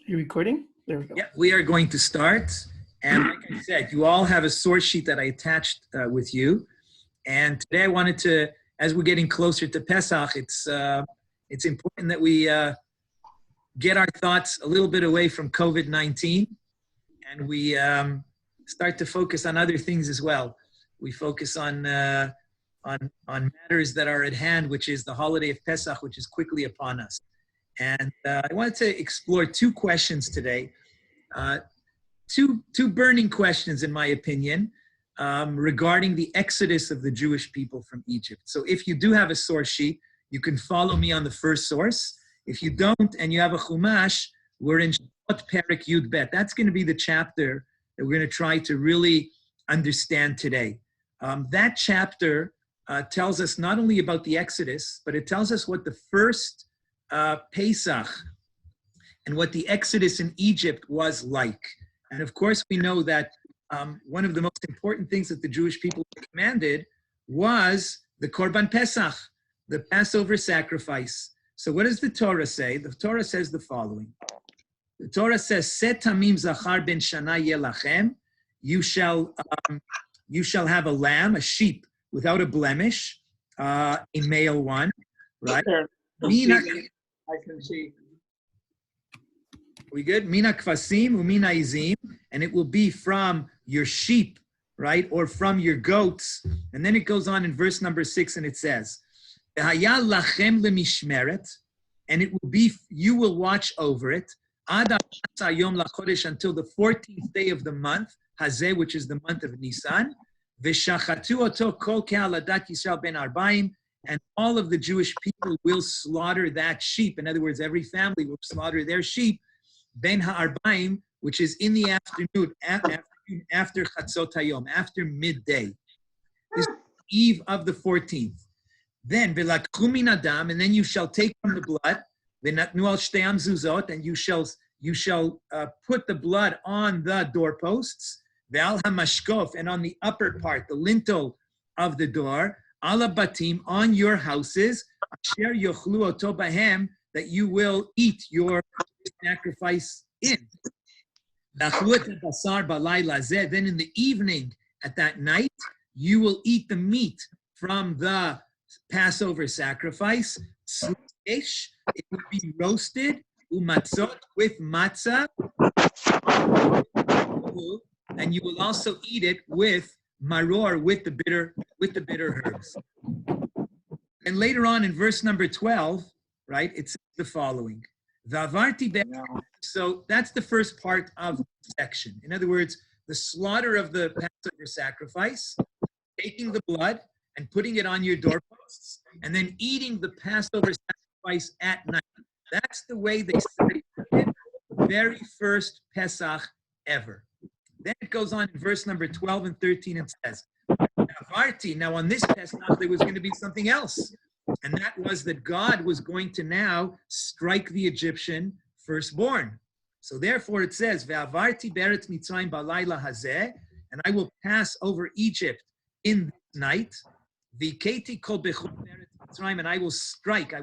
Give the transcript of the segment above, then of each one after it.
Are you recording? There we go. Yeah, we are going to start. And like I said, you all have a source sheet that I attached with you. And today I wanted to, as we're getting closer to Pesach, it's important that we get our thoughts a little bit away from COVID-19 and we start to focus on other things as well. We focus on matters that are at hand, which is the holiday of Pesach, which is quickly upon us. And I wanted to explore two questions today, two burning questions, in my opinion, regarding the exodus of the Jewish people from Egypt. So if you do have a source sheet, you can follow me on the first source. If you don't and you have a Chumash, we're in Shemot Perek Yud Bet. That's going to be the chapter that we're going to try to really understand today. That chapter tells us not only about the Exodus, but it tells us what the first Pesach and what the Exodus in Egypt was like. And of course, we know that one of the most important things that the Jewish people commanded was the Korban Pesach, the Passover sacrifice. So what does the Torah say? The Torah says the following. The Torah says, Set tamim zachar ben shana yelachem. You shall have a lamb, a sheep, without a blemish, a male one, right? I can see. We good? Mina kvasim umina izim, and it will be from your sheep, right, or from your goats. And then it goes on in verse number 6, and it says, "V'haya lachem lemishmeret," and it will be, you will watch over it, ad yom lachodesh, until the 14th day of the month, hazeh, which is the month of Nisan, v'shachatu oto kol ke'aladat Yisrael ben arbaim. And all of the Jewish people will slaughter that sheep. In other words, every family will slaughter their sheep, ben ha'arbaim, which is in the afternoon, after chatzot hayom, after midday. This is the eve of the 14th. Then, v'lakchu min adam, and then you shall take from the blood, v'natnu al shtei amzuzot, and you shall put the blood on the doorposts, ve'al hamashkof, and on the upper part, the lintel of the door, ala batim, on your houses, asher yochlu oto bahem, that you will eat your sacrifice in. Then in the evening, at that night, you will eat the meat from the Passover sacrifice. It will be roasted, umatzot, with matzah, and you will also eat it with maror, with the bitter herbs. And later on in verse number 12, right, it says the following. So that's the first part of the section. In other words, the slaughter of the Passover sacrifice, taking the blood and putting it on your doorposts, and then eating the Passover sacrifice at night. That's the way they celebrated the very first Pesach ever. Then it goes on in verse number 12 and 13 and says, now on this Pesach, there was going to be something else. And that was that God was going to now strike the Egyptian firstborn. So therefore it says, Ve'avarti beretz Mitzrayim balayla hazeh, and I will pass over Egypt in this night. V'keti kol bechor beretz Mitzrayim, and I will smite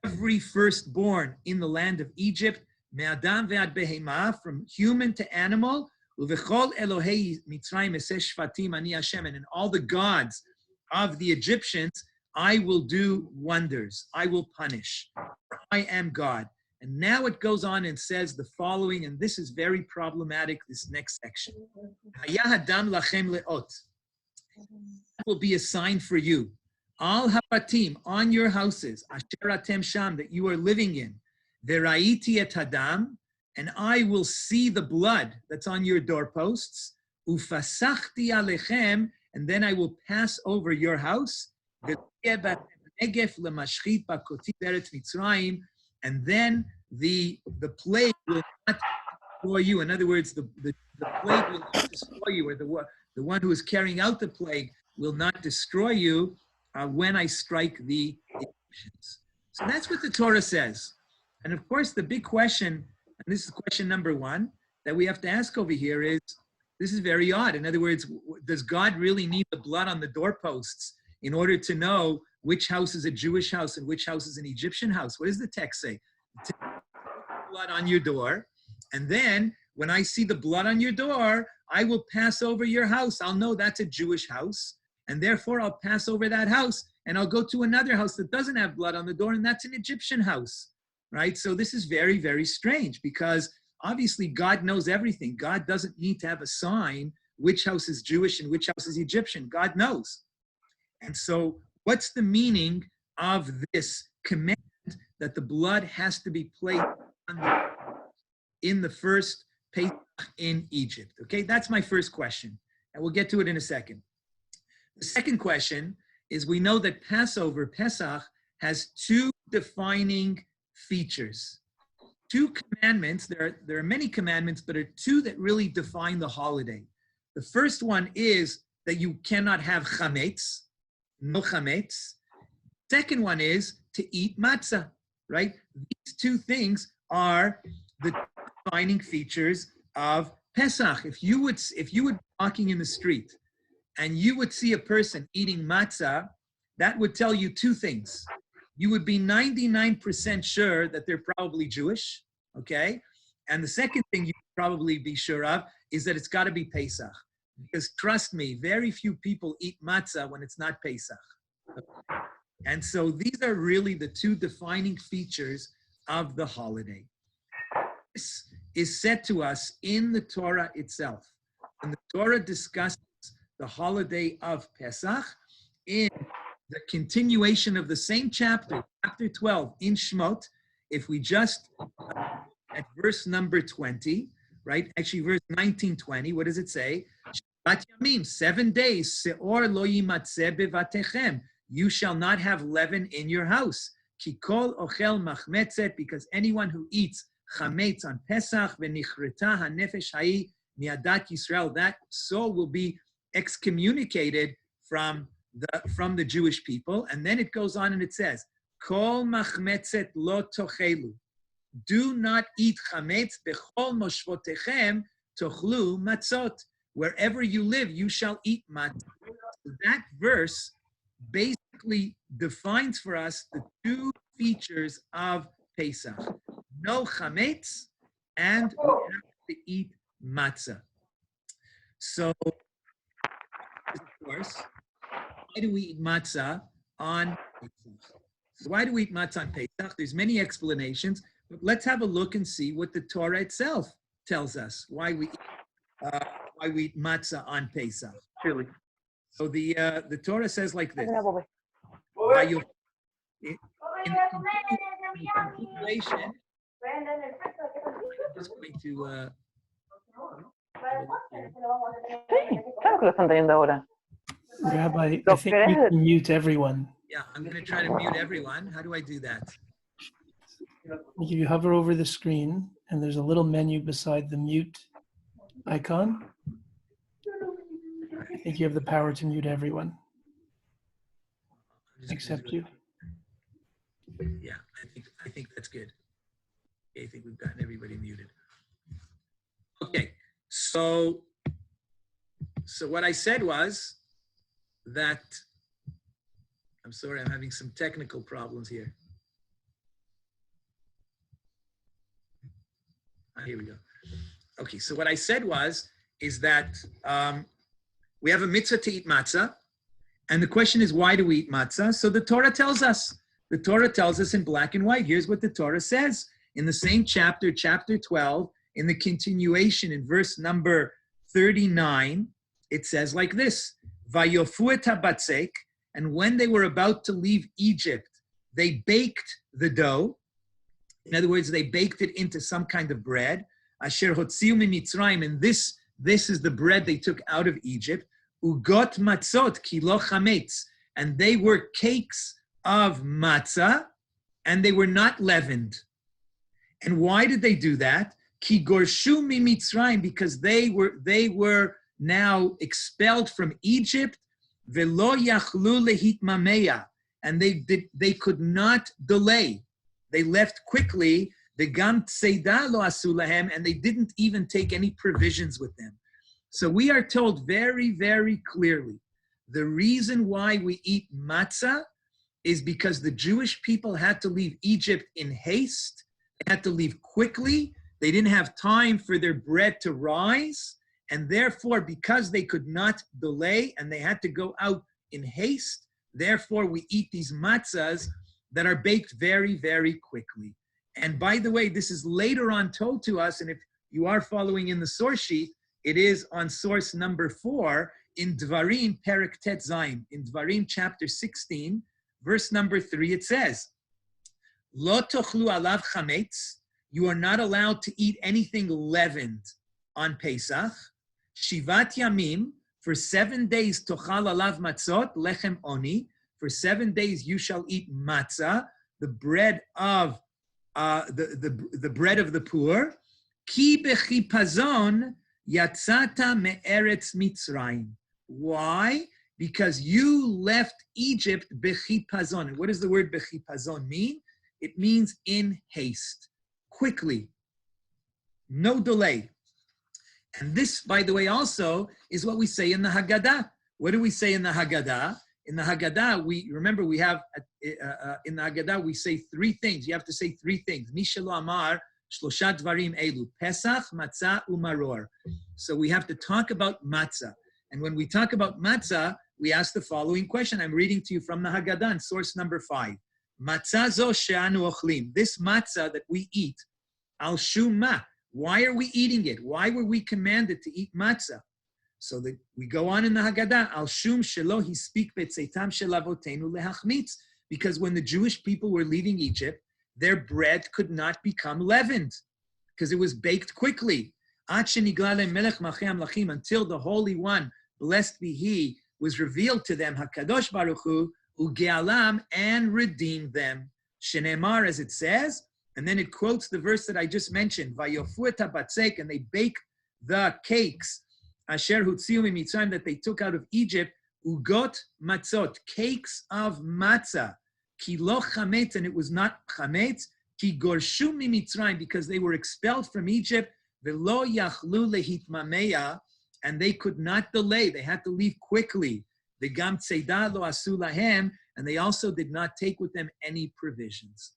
every firstborn in the land of Egypt, me'adam ve'ad behema, from human to animal, uvechol Elohei Mitzrayim eseh shvatim ani Hashem, and in all the gods of the Egyptians, I will do wonders. I will punish. I am God. And now it goes on and says the following, and this is very problematic, this next section. Hayahadam lachem leot. That will be a sign for you. Al habatim, on your houses, asher atem sham, that you are living in. Veraiti et hadam, and I will see the blood that's on your doorposts. Ufasachti alechem, and then I will pass over your house. And then the plague will not destroy you. In other words, the plague will not destroy you, or the one who is carrying out the plague will not destroy you when I strike the Egyptians. So that's what the Torah says. And of course, the big question, and this is question number 1, that we have to ask over here is, this is very odd. In other words, does God really need the blood on the doorposts in order to know which house is a Jewish house and which house is an Egyptian house? What does the text say? The blood on your door. And then when I see the blood on your door, I will pass over your house. I'll know that's a Jewish house. And therefore, I'll pass over that house and I'll go to another house that doesn't have blood on the door, and that's an Egyptian house, right? So this is very, very strange because obviously God knows everything. God doesn't need to have a sign which house is Jewish and which house is Egyptian. God knows. And so what's the meaning of this command that the blood has to be placed in the first Pesach in Egypt? Okay, that's my first question. And we'll get to it in a second. The second question is, we know that Passover, Pesach, has two defining features. Two commandments, there are many commandments, but are two that really define the holiday. The first one is that you cannot have chametz, no chametz. Second one is to eat matzah, right? These two things are the defining features of Pesach. If you would be walking in the street and you would see a person eating matzah, that would tell you two things. You would be 99% sure that they're probably Jewish, okay? And the second thing you would probably be sure of is that it's got to be Pesach. Because trust me, very few people eat matzah when it's not Pesach. Okay? And so these are really the two defining features of the holiday. This is said to us in the Torah itself. And the Torah discusses the holiday of Pesach in the continuation of the same chapter, chapter 12 in Shmot. If we just, at verse number 20, right? Actually, verse 19, 20, what does it say? 7 days, se'or lo yimatzeh bevatechem. You shall not have leaven in your house. Kikol ochel machmetzet, because anyone who eats chametz on Pesach, v'nichreta hanefesh ha'i miadat Yisrael, that soul will be excommunicated from the Jewish people. And then it goes on and it says, Kol machmetzet lo tochelu. Do not eat chametz, bechol moshvotechem tochlu matzot. Wherever you live, you shall eat matzah. That verse basically defines for us the two features of Pesach. No chametz, and we have to eat matzah. So, of course, why do we eat matzah on Pesach? So why do we eat matzah on Pesach? There's many explanations, but let's have a look and see what the Torah itself tells us why we eat matzah on Pesach. Truly. So the Torah says like this. In continuation, I'm just going to Sí, claro que lo están teniendo ahora. Rabbi, Lo I think you crees. can mute everyone. yeah, I'm going to try to mute everyone. How do I do that? If you hover over the screen and there's a little menu beside the mute icon, I think you have the power to mute everyone I'm just except gonna- you. Yeah, I think that's good. Okay, I think we've gotten everybody muted. Okay, so what I said was that, I'm sorry, I'm having some technical problems here. Here we go. Okay, so what I said is that we have a mitzvah to eat matzah, and the question is, why do we eat matzah? So the Torah tells us. The Torah tells us in black and white. Here's what the Torah says. In the same chapter, chapter 12, in the continuation in verse number 39, it says like this, Vayofu et habatzek, and when they were about to leave Egypt, they baked the dough. In other words, they baked it into some kind of bread. Asher hotziu mimitzrayim, and this is the bread they took out of Egypt. Ugot matzot ki lo chametz, and they were cakes of matzah, and they were not leavened. And why did they do that? Ki gorshu mimitzrayim, because they were now expelled from Egypt. Velo yachlu lehitmameya, and they could not delay. They left quickly. The gam tseida lo asu lahem, and they didn't even take any provisions with them. So we are told very, very clearly, the reason why we eat matzah is because the Jewish people had to leave Egypt in haste. They had to leave quickly. They didn't have time for their bread to rise. And therefore, because they could not delay and they had to go out in haste, therefore we eat these matzahs that are baked very, very quickly. And by the way, this is later on told to us, and if you are following in the source sheet, it is on source number 4 in Dvarim, Perek Tet Zayin. In Dvarim chapter 16, verse number 3, it says, Lo tochlu alav chametz, you are not allowed to eat anything leavened on Pesach. Shivat yamim, for 7 days, tochal alav matzot, lechem oni, for 7 days you shall eat matzah, the bread of the bread of the poor. Ki bechipazon yatzata me'eretz Mitzrayim. Why? Because you left Egypt bechipazon. And what does the word bechipazon mean? It means in haste, quickly, no delay. And this, by the way, also is what we say in the Haggadah. What do we say in the Haggadah? In the Haggadah, we have in the Haggadah we say 3 things. You have to say 3 things. Mishelo amar shlosha dvarim elu: Pesach, matzah, umaror. So we have to talk about matzah. And when we talk about matzah, we ask the following question. I'm reading to you from the Haggadah, source number 5. Matzah zo she'anu ochlim. This matzah that we eat, al shuma. Why are we eating it? Why were we commanded to eat matzah? So that we go on in the Haggadah, al shum shelo hispik betzeitam shel avotenu lehachmitz, because when the Jewish people were leaving Egypt, their bread could not become leavened because it was baked quickly. Until the Holy One, blessed be He, was revealed to them, Hakadosh Baruch Hu, ugealam, and redeemed them. Shenemar, as it says, and then it quotes the verse that I just mentioned, Vayofu et habatzek, and they bake the cakes, Asher hutziu mitzrayim, that they took out of Egypt, ugot matzot, cakes of matzah, ki lo chametz, and it was not chametz, ki gorshu mitzrayim, because they were expelled from Egypt, velo yachlu lehitmameya, and they could not delay, they had to leave quickly. V'gam tzeidah lo asu lahem, and they also did not take with them any provisions.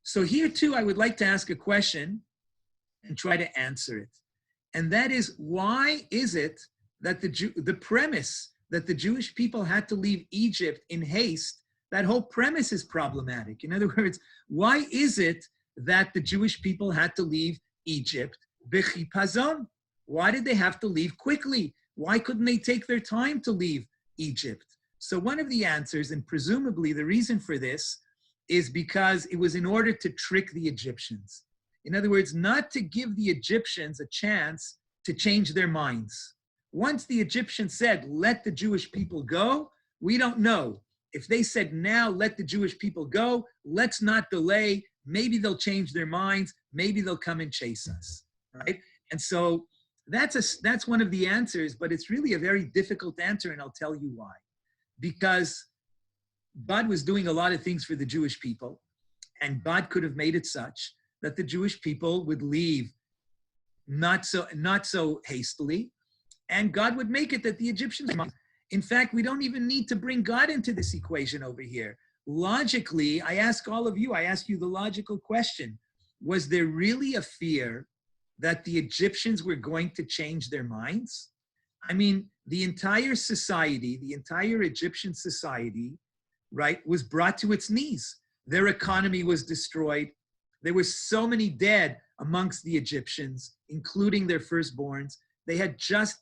So here too, I would like to ask a question and try to answer it. And that is, why is it that the premise that the Jewish people had to leave Egypt in haste, that whole premise is problematic. In other words, why is it that the Jewish people had to leave Egypt bechipazon? Why did they have to leave quickly? Why couldn't they take their time to leave Egypt? So one of the answers, and presumably the reason for this, is because it was in order to trick the Egyptians. In other words, not to give the Egyptians a chance to change their minds. Once the Egyptians said, let the Jewish people go, we don't know. If they said, now let the Jewish people go, let's not delay, maybe they'll change their minds, maybe they'll come and chase us, right? And so that's one of the answers, but it's really a very difficult answer, and I'll tell you why. Because God was doing a lot of things for the Jewish people, and God could have made it such that the Jewish people would leave not so hastily, and God would make it that the Egyptians. In fact, we don't even need to bring God into this equation over here. Logically, I ask you the logical question: was there really a fear that the Egyptians were going to change their minds? I mean, the entire society, the entire Egyptian society, right, was brought to its knees. Their economy was destroyed. There were so many dead amongst the Egyptians, including their firstborns. They had just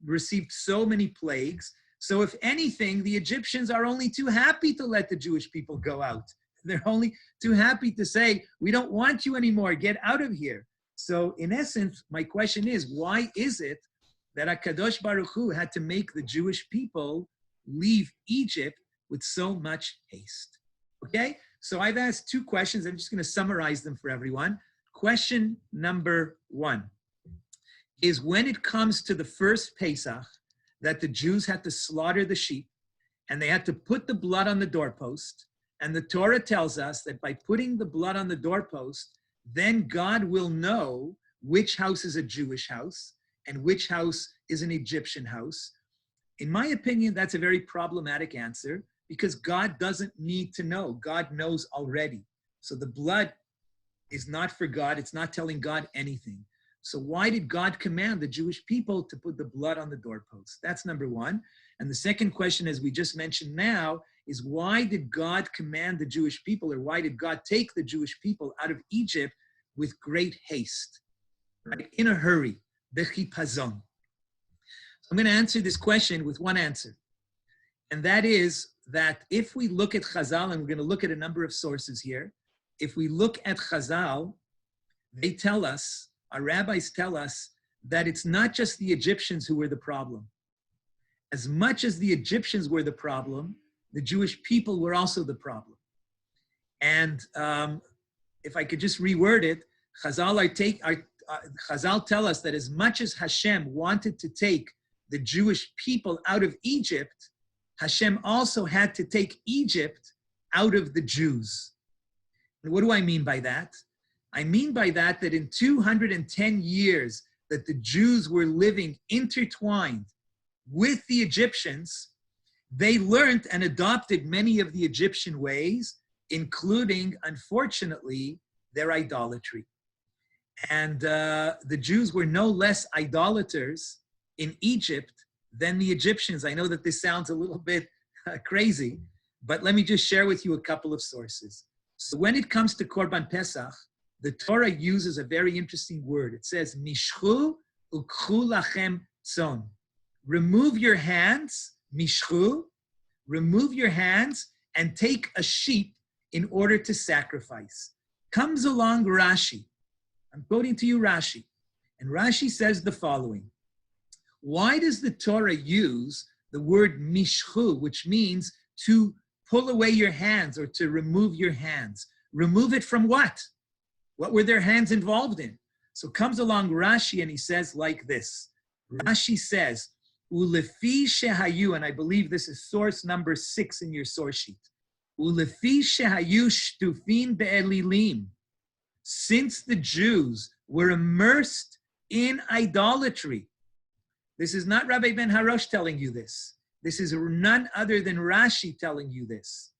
received so many plagues. So if anything, the Egyptians are only too happy to let the Jewish people go out. They're only too happy to say, we don't want you anymore, get out of here. So in essence, my question is, why is it that HaKadosh Baruch Hu had to make the Jewish people leave Egypt with so much haste? Okay, so I've asked 2 questions. I'm just going to summarize them for everyone. Question number 1 is, when it comes to the first Pesach, that the Jews had to slaughter the sheep and they had to put the blood on the doorpost. And the Torah tells us that by putting the blood on the doorpost, then God will know which house is a Jewish house and which house is an Egyptian house. In my opinion, that's a very problematic answer, because God doesn't need to know. God knows already. So the blood is not for God. It's not telling God anything. So why did God command the Jewish people to put the blood on the doorpost? That's number one. And the second question, as we just mentioned now, is why did God command the Jewish people, or why did God take the Jewish people out of Egypt with great haste, right? In a hurry, bechipazon. So I'm going to answer this question with one answer. And that is that if we look at Chazal, and we're going to look at a number of sources here, if we look at Chazal, they tell us, our rabbis tell us, that it's not just the Egyptians who were the problem. As much as the Egyptians were the problem, the Jewish people were also the problem. And if I could just reword it, Chazal tell us that as much as Hashem wanted to take the Jewish people out of Egypt, Hashem also had to take Egypt out of the Jews. And what do I mean by that? I mean by that in 210 years that the Jews were living intertwined with the Egyptians, they learned and adopted many of the Egyptian ways, including, unfortunately, their idolatry. And the Jews were no less idolaters in Egypt than the Egyptians. I know that this sounds a little bit crazy, but let me just share with you a couple of sources. So when it comes to Korban Pesach, the Torah uses a very interesting word. It says, Mishchu ukchu lachem tzon. Remove your hands, mishchu, remove your hands and take a sheep in order to sacrifice. Comes along Rashi. I'm quoting to you Rashi. And Rashi says the following. Why does the Torah use the word mishchu, which means to pull away your hands or to remove your hands? Remove it from what? What were their hands involved in? So comes along Rashi and he says like this. Rashi says, Ulefi shehayu, and I believe this is source number 6 in your source sheet. Ulefi shehayu shtufin be'elilim. Since the Jews were immersed in idolatry. This is not Rabbi Ben Harosh telling you this. This is none other than Rashi telling you this.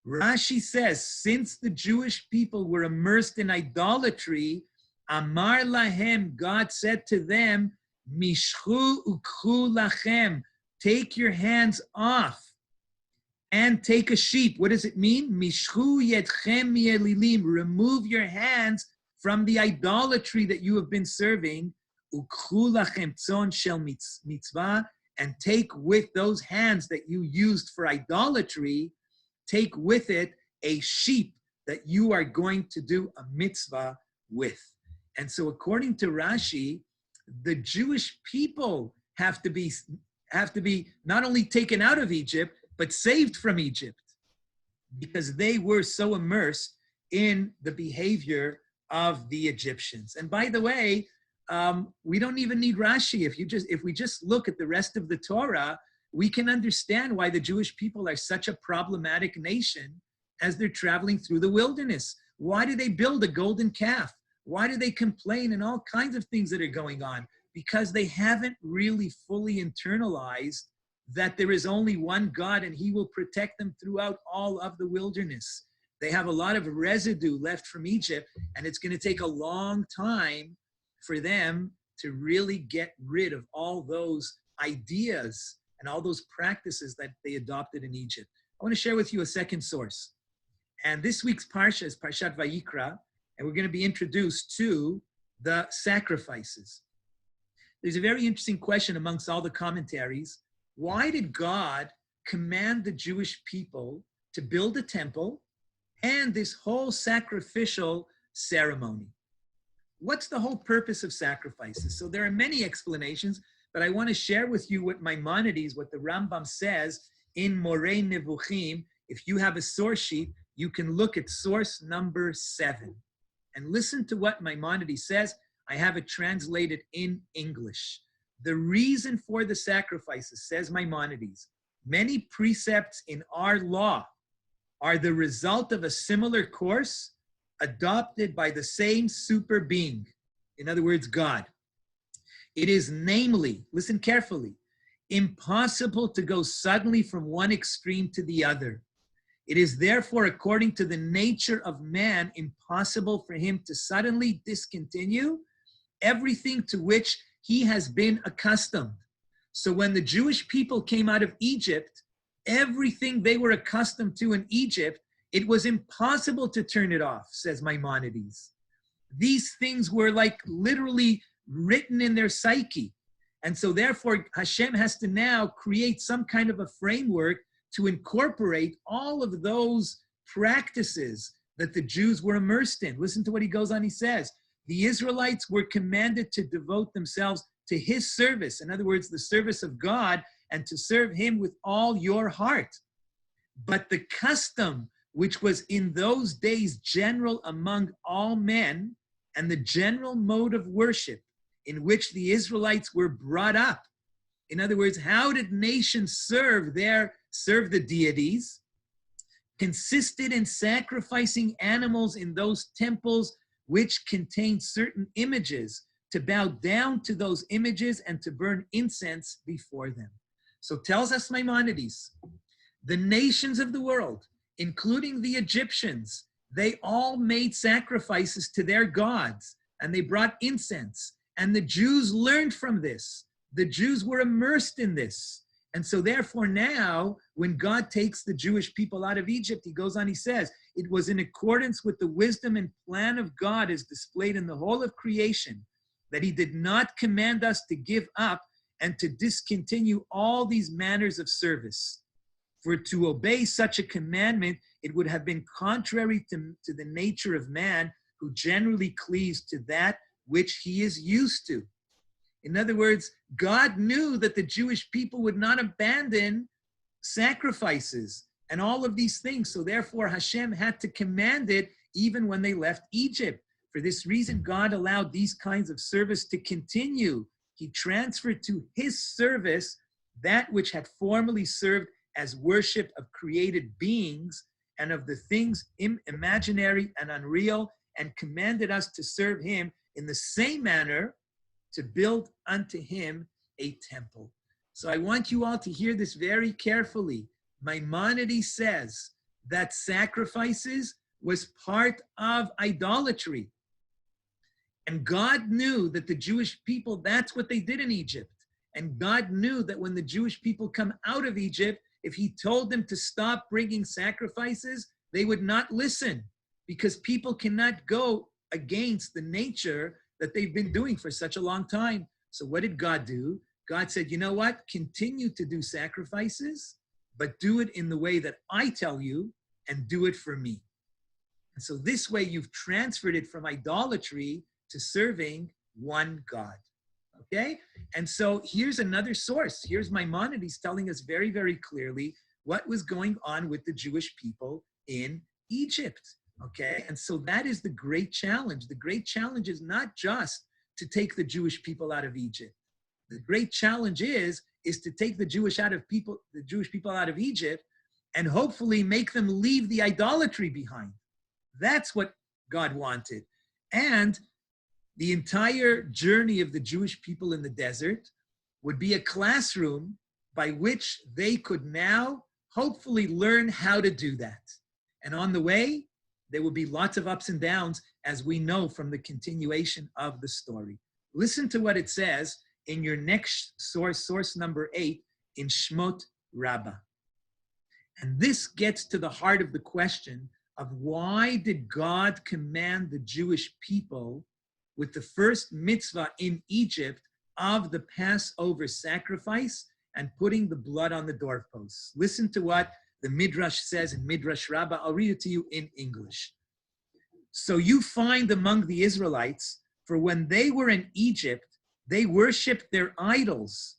Rashi says, since the Jewish people were immersed in idolatry, Amar lahem, God said to them, Mishchu ukchu lachem, take your hands off and take a sheep. What does it mean? Mishchu yetchem mielilim, remove your hands from the idolatry that you have been serving. Ukchu lachem tzon shel mitzvah, and take with those hands that you used for idolatry, take with it a sheep that you are going to do a mitzvah with. And so according to Rashi, the Jewish people have to be not only taken out of Egypt, but saved from Egypt, because they were so immersed in the behavior of the Egyptians. And by the way, we don't even need Rashi. If we just look at the rest of the Torah, we can understand why the Jewish people are such a problematic nation as they're traveling through the wilderness. Why do they build a golden calf? Why do they complain and all kinds of things that are going on? Because they haven't really fully internalized that there is only one God and he will protect them throughout all of the wilderness. They have a lot of residue left from Egypt, and it's going to take a long time for them to really get rid of all those ideas and all those practices that they adopted in Egypt. I want to share with you a second source. And this week's Parsha is Parshat Vayikra, and we're going to be introduced to the sacrifices. There's a very interesting question amongst all the commentaries. Why did God command the Jewish people to build a temple and this whole sacrificial ceremony? What's the whole purpose of sacrifices? So there are many explanations, but I want to share with you what Maimonides, what the Rambam says in Moreh Nevuchim. If you have a source sheet, you can look at source number 7 and listen to what Maimonides says. I have it translated in English. The reason for the sacrifices, says Maimonides, many precepts in our law are the result of a similar course adopted by the same super being. In other words, God. It is namely, listen carefully, impossible to go suddenly from one extreme to the other. It is therefore, according to the nature of man, impossible for him to suddenly discontinue everything to which he has been accustomed. So when the Jewish people came out of Egypt, everything they were accustomed to in Egypt, it was impossible to turn it off, says Maimonides. These things were like literally written in their psyche. And so therefore, Hashem has to now create some kind of a framework to incorporate all of those practices that the Jews were immersed in. Listen to what he goes on, he says, the Israelites were commanded to devote themselves to his service. In other words, the service of God, and to serve him with all your heart. But the custom, which was in those days general among all men, and the general mode of worship in which the Israelites were brought up. In other words, how did nations serve the deities? Consisted in sacrificing animals in those temples which contained certain images, to bow down to those images and to burn incense before them. So tells us Maimonides, the nations of the world, including the Egyptians, they all made sacrifices to their gods, and they brought incense. And the Jews learned from this. The Jews were immersed in this. And so therefore now, when God takes the Jewish people out of Egypt, he goes on, he says, it was in accordance with the wisdom and plan of God as displayed in the whole of creation, that he did not command us to give up and to discontinue all these manners of service. For to obey such a commandment, it would have been contrary to the nature of man, who generally cleaves to that which he is used to. In other words, God knew that the Jewish people would not abandon sacrifices and all of these things. So therefore, Hashem had to command it even when they left Egypt. For this reason, God allowed these kinds of service to continue. He transferred to his service that which had formerly served as worship of created beings and of the things imaginary and unreal, and commanded us to serve him in the same manner, to build unto him a temple. So I want you all to hear this very carefully. Maimonides says that sacrifices was part of idolatry. And God knew that the Jewish people, that's what they did in Egypt. And God knew that when the Jewish people come out of Egypt, if he told them to stop bringing sacrifices, they would not listen, because people cannot go against the nature that they've been doing for such a long time. So what did God do? God said, you know what? Continue to do sacrifices, but do it in the way that I tell you, and do it for me. And so this way you've transferred it from idolatry to serving one God. Okay? And so here's another source. Here's Maimonides telling us very, very clearly what was going on with the Jewish people in Egypt. Okay? And so that is the great challenge. The great challenge is not just to take the Jewish people out of Egypt. The great challenge is to take the Jewish people out of Egypt, and hopefully make them leave the idolatry behind. That's what God wanted. And the entire journey of the Jewish people in the desert would be a classroom by which they could now hopefully learn how to do that. And on the way, there will be lots of ups and downs, as we know from the continuation of the story. Listen to what it says in your next source number 8, in Shmot Rabbah. And this gets to the heart of the question of why did God command the Jewish people with the first mitzvah in Egypt of the Passover sacrifice and putting the blood on the doorposts. Listen to what the Midrash says in Midrash Rabbah. I'll read it to you in English. So you find among the Israelites, for when they were in Egypt, they worshipped their idols.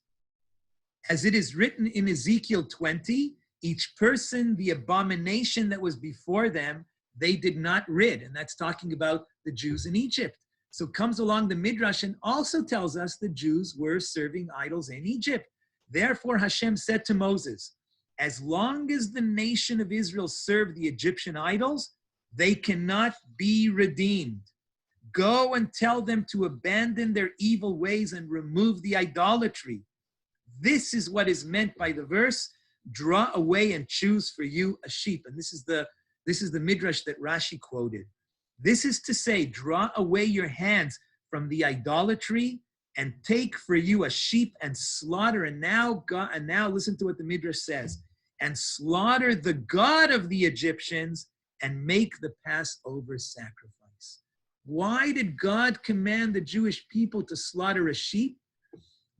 As it is written in Ezekiel 20, each person, the abomination that was before them, they did not rid. And that's talking about the Jews in Egypt. So comes along the Midrash and also tells us the Jews were serving idols in Egypt. Therefore Hashem said to Moses, as long as the nation of Israel served the Egyptian idols, they cannot be redeemed. Go and tell them to abandon their evil ways and remove the idolatry. This is what is meant by the verse, draw away and choose for you a sheep. And this is the midrash that Rashi quoted. This is to say, draw away your hands from the idolatry and take for you a sheep and slaughter. And now listen to what the midrash says. And slaughter the God of the Egyptians and make the Passover sacrifice. Why did God command the Jewish people to slaughter a sheep?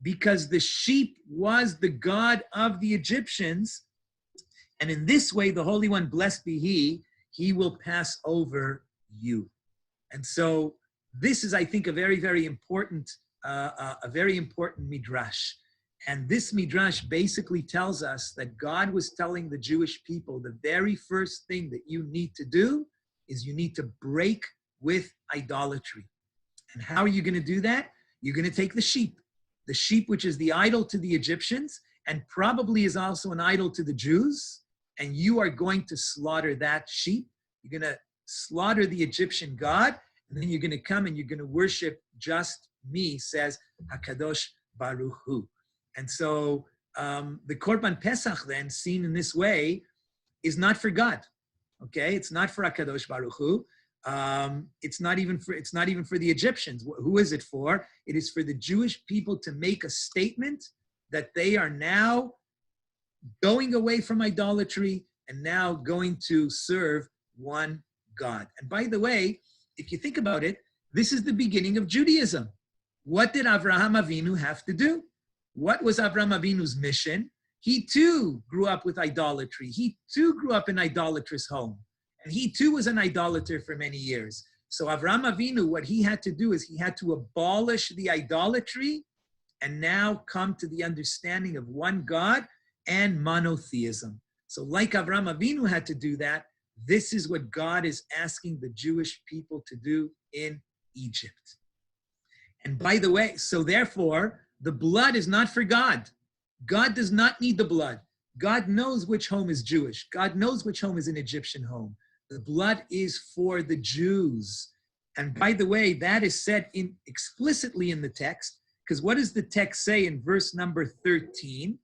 Because the sheep was the God of the Egyptians. And in this way, the Holy One, blessed be he will pass over you. And so this is, I think, a very, very important midrash. And this midrash basically tells us that God was telling the Jewish people the very first thing that you need to do is you need to break with idolatry. And how are you going to do that? You're going to take the sheep which is the idol to the Egyptians and probably is also an idol to the Jews, and you are going to slaughter that sheep. You're going to slaughter the Egyptian God, and then you're going to come and you're going to worship just me, says HaKadosh Baruch Hu. And so the Korban Pesach, then, seen in this way, is not for God. Okay, it's not for HaKadosh Baruch Hu. It's not even for the Egyptians. Who is it for? It is for the Jewish people to make a statement that they are now going away from idolatry and now going to serve one God. And by the way, if you think about it, this is the beginning of Judaism. What did Avraham Avinu have to do? What was Avraham Avinu's mission? He too grew up with idolatry. He too grew up in an idolatrous home. And he too was an idolater for many years. So Avraham Avinu, what he had to do is he had to abolish the idolatry and now come to the understanding of one God and monotheism. So like Avraham Avinu had to do that, this is what God is asking the Jewish people to do in Egypt. And by the way, so therefore, the blood is not for God. God does not need the blood. God knows which home is Jewish. God knows which home is an Egyptian home. The blood is for the Jews. And by the way, that is said explicitly in the text, because what does the text say in verse number 13?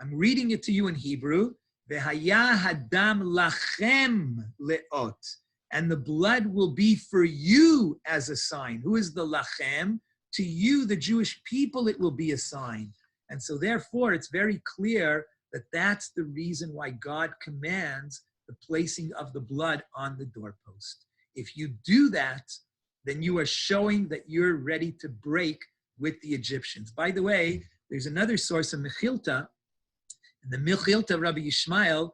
I'm reading it to you in Hebrew. V'haya hadam lachem leot. And the blood will be for you as a sign. Who is the lachem? To you, the Jewish people, it will be a sign. And so therefore, it's very clear that that's the reason why God commands the placing of the blood on the doorpost. If you do that, then you are showing that you're ready to break with the Egyptians. By the way, there's another source of Mechilta, and the Mechilta, Rabbi Yishmael,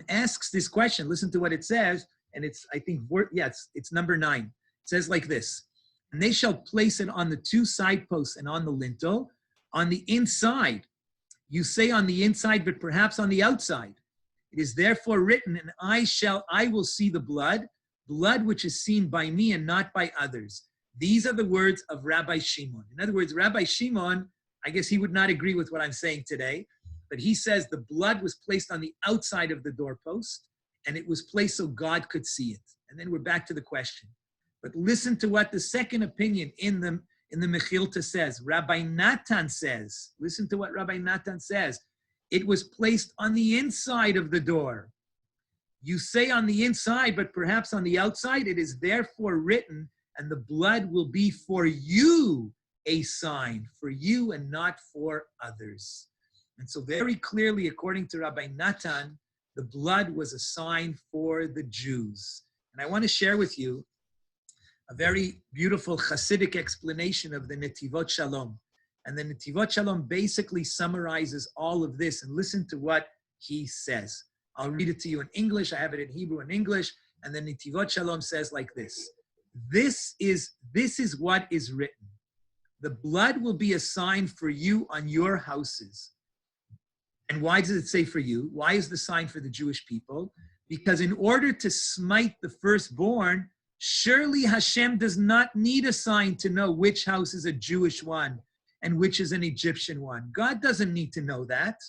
asks this question. Listen to what it says, and it's number 9. It says like this: and they shall place it on the 2 side posts and on the lintel, on the inside. You say on the inside, but perhaps on the outside. It is therefore written, and I will see the blood which is seen by me and not by others. These are the words of Rabbi Shimon. In other words, Rabbi Shimon, I guess he would not agree with what I'm saying today, but he says the blood was placed on the outside of the doorpost, and it was placed so God could see it. And then we're back to the question. But listen to what the second opinion in the Mechilta says. Rabbi Natan says, listen to what Rabbi Natan says. It was placed on the inside of the door. You say on the inside, but perhaps on the outside. It is therefore written, and the blood will be for you a sign, for you and not for others. And so very clearly, according to Rabbi Natan, the blood was a sign for the Jews. And I want to share with you a very beautiful Hasidic explanation of the Netivot Shalom. And the Netivot Shalom basically summarizes all of this. And listen to what he says. I'll read it to you in English. I have it in Hebrew and English. And the Netivot Shalom says like this. This is what is written. The blood will be a sign for you on your houses. And why does it say for you? Why is the sign for the Jewish people? Because in order to smite the firstborn, surely Hashem does not need a sign to know which house is a Jewish one and which is an Egyptian one. God doesn't need to know that.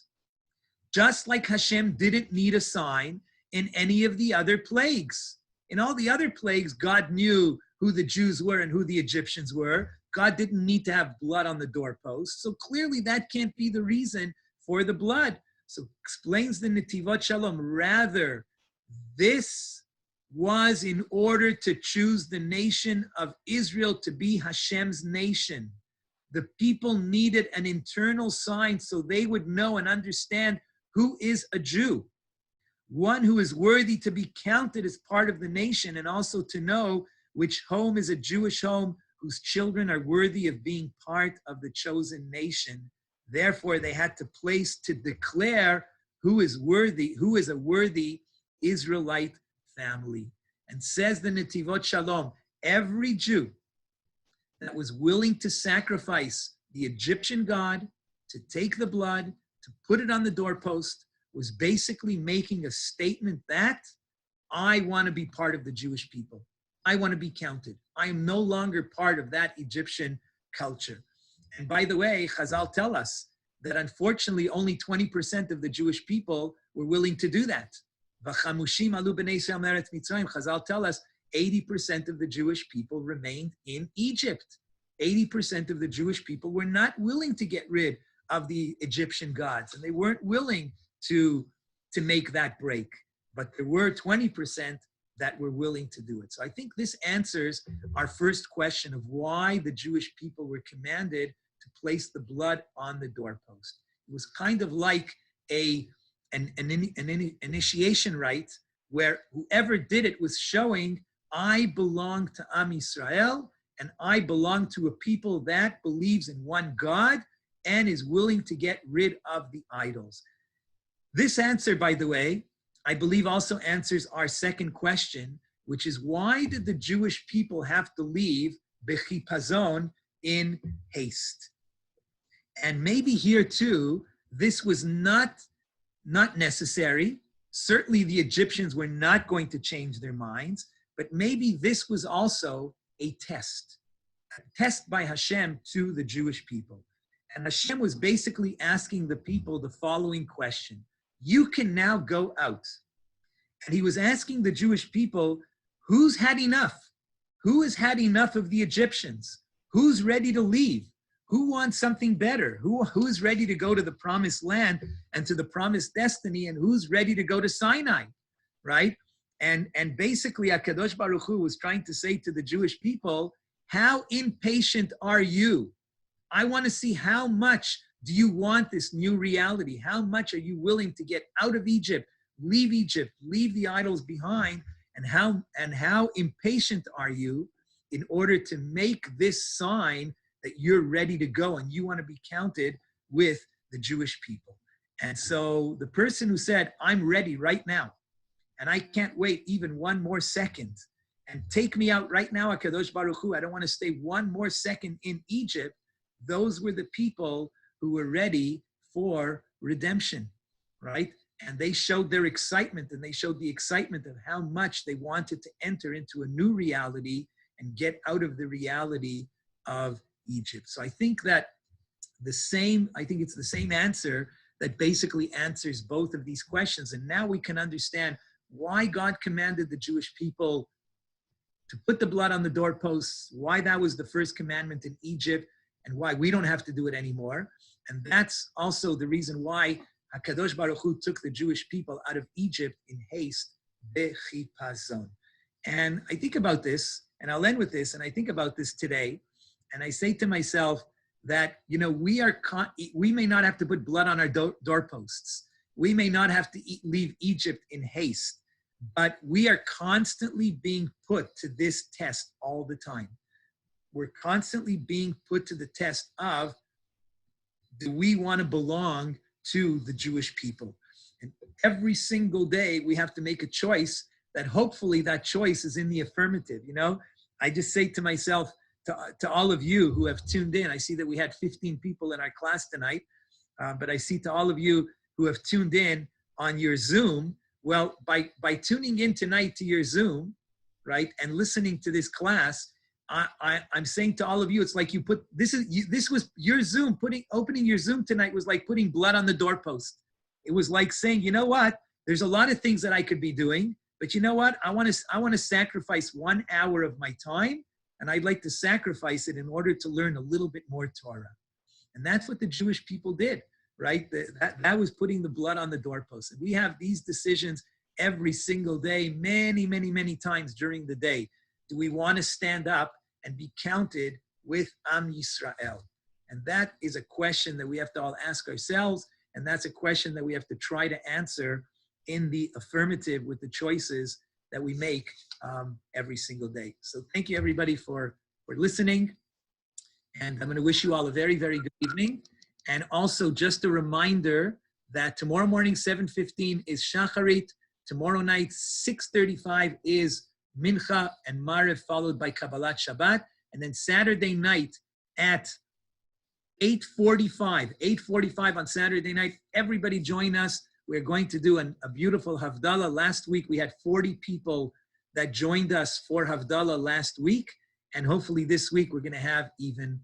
Just like Hashem didn't need a sign in any of the other plagues. In all the other plagues, God knew who the Jews were and who the Egyptians were. God didn't need to have blood on the doorpost. So clearly that can't be the reason for the blood. So explains the Netivot Shalom, rather, this was in order to choose the nation of Israel to be Hashem's nation. The people needed an internal sign so they would know and understand who is a Jew, one who is worthy to be counted as part of the nation, and also to know which home is a Jewish home whose children are worthy of being part of the chosen nation. Therefore, they had to place to declare who is worthy, who is a worthy Israelite family. And says the Netivot Shalom, every Jew that was willing to sacrifice the Egyptian god, to take the blood, to put it on the doorpost, was basically making a statement that I want to be part of the Jewish people. I want to be counted. I am no longer part of that Egyptian culture. And by the way, Chazal tell us that unfortunately only 20% of the Jewish people were willing to do that. V'chamushim alu b'nei Yisrael me'eretz Mitzrayim. Chazal tell us 80% of the Jewish people remained in Egypt. 80% of the Jewish people were not willing to get rid of the Egyptian gods, and they weren't willing to make that break. But there were 20% that were willing to do it. So I think this answers our first question of why the Jewish people were commanded to place the blood on the doorpost. It was kind of like an initiation rite where whoever did it was showing, I belong to Am Yisrael, and I belong to a people that believes in one God and is willing to get rid of the idols. This answer, by the way, I believe also answers our second question, which is why did the Jewish people have to leave bechipazon, in haste? And maybe here too, this was not necessary. Certainly the Egyptians were not going to change their minds, but maybe this was also a test by Hashem to the Jewish people. And Hashem was basically asking the people the following question: you can now go out. And he was asking the Jewish people, who's had enough? Who has had enough of the Egyptians? Who's ready to leave? Who wants something better? Who is ready to go to the promised land and to the promised destiny? And who's ready to go to Sinai, right? And basically, HaKadosh Baruch Hu was trying to say to the Jewish people, how impatient are you? I want to see how much do you want this new reality? How much are you willing to get out of Egypt, leave the idols behind? And how impatient are you in order to make this sign that you're ready to go and you want to be counted with the Jewish people? And so the person who said, I'm ready right now, and I can't wait even one more second, and take me out right now, HaKadosh Baruch Hu, I don't want to stay one more second in Egypt, those were the people who were ready for redemption, right? And they showed their excitement, and they showed the excitement of how much they wanted to enter into a new reality and get out of the reality of Egypt. So I think that it's the same answer that basically answers both of these questions. And now we can understand why God commanded the Jewish people to put the blood on the doorposts, why that was the first commandment in Egypt, and why we don't have to do it anymore. And that's also the reason why HaKadosh Baruch Hu took the Jewish people out of Egypt in haste, bechipazon. And I think about this, and I'll end with this, and I think about this today, and I say to myself that, we may not have to put blood on our doorposts. We may not have to leave Egypt in haste, but we are constantly being put to this test all the time. We're constantly being put to the test of, do we want to belong to the Jewish people? And every single day we have to make a choice that hopefully that choice is in the affirmative. I just say to myself, to all of you who have tuned in, I see that we had 15 people in our class tonight, but I see to all of you who have tuned in on your Zoom, well, by tuning in tonight to your Zoom, right, and listening to this class, I'm saying to all of you, it's like this was your Zoom, opening your Zoom tonight was like putting blood on the doorpost. It was like saying, you know what, there's a lot of things that I could be doing, but you know what, I want to sacrifice 1 hour of my time, and I'd like to sacrifice it in order to learn a little bit more Torah. And that's what the Jewish people did. right? That was putting the blood on the doorpost. And we have these decisions every single day, many, many, many times during the day. Do we want to stand up and be counted with Am Yisrael? And that is a question that we have to all ask ourselves. And that's a question that we have to try to answer in the affirmative with the choices that we make every single day. So thank you, everybody, for listening. And I'm going to wish you all a very, very good evening. And also just a reminder that tomorrow morning, 7:15 is Shacharit. Tomorrow night, 6:35 is Mincha and Maariv, followed by Kabbalat Shabbat. And then Saturday night at 8:45 on Saturday night, everybody join us. We're going to do a beautiful Havdalah. Last week, we had 40 people that joined us for Havdalah last week. And hopefully this week, we're going to have even